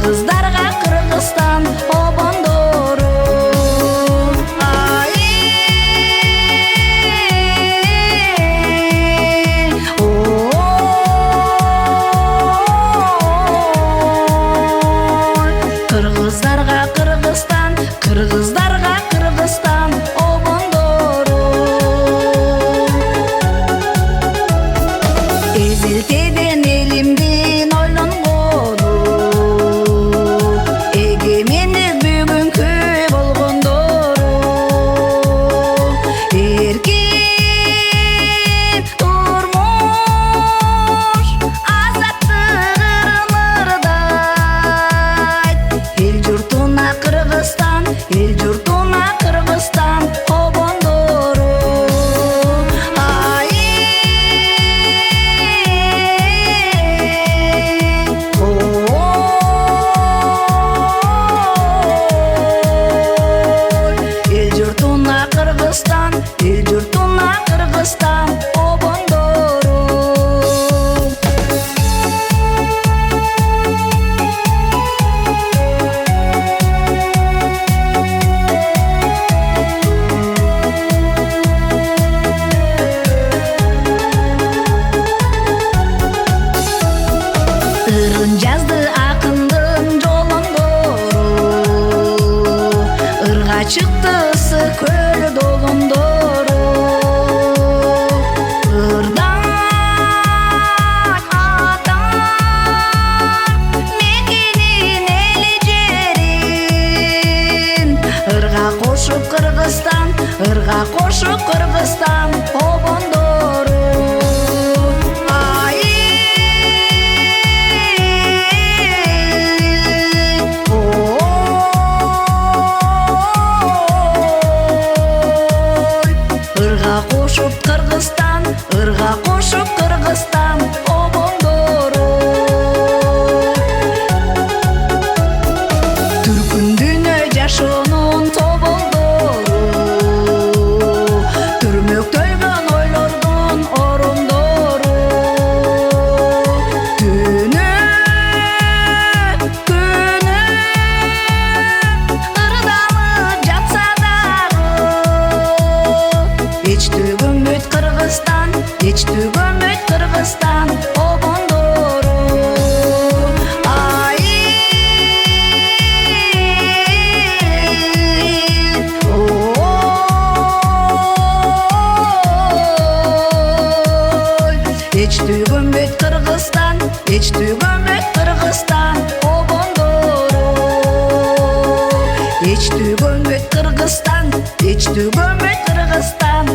Кыргыздарга Кыргызстан обондору. Кыргыздарга Кыргызстан, кыргыздарга Кыргызстан обондору. Эзелтеден элимдин ойлонгону, эгемендик бүгүнкү болгондору. Эркин турмуш азаттыгын ырдайт. Эл журтуна Кыргызстан, эл журтуна Кыргызстан обондору. Эл журтуна Кыргызстан, эл журтуна Кыргызстан обондору. Ырын жазды акындын жолондору, ырга чыкты ысык көл долондору. Ырдан атан мекенин эли жерин, ырга кошуп Кыргызстан, ырга кошуп Кыргызстан обондору. Ырга кошуп Кыргызстан, ырга кошуп Кыргызстан обондору. Түркүн дүйнө жашоонун тоболдору, түрмөктөлгөн ойлордун орондору. Түнү күнү ырдалып жатса дагы, эч түгөнбөйт Кыргызстан, эч түгөнбөйт Кыргызстан обондору. Эч түгөнбөйт Кыргызстан, эч түгөнбөйт Кыргызстан обондору. Эч түгөнбөйт Кыргызстан, эч түгөнбөйт Кыргызстан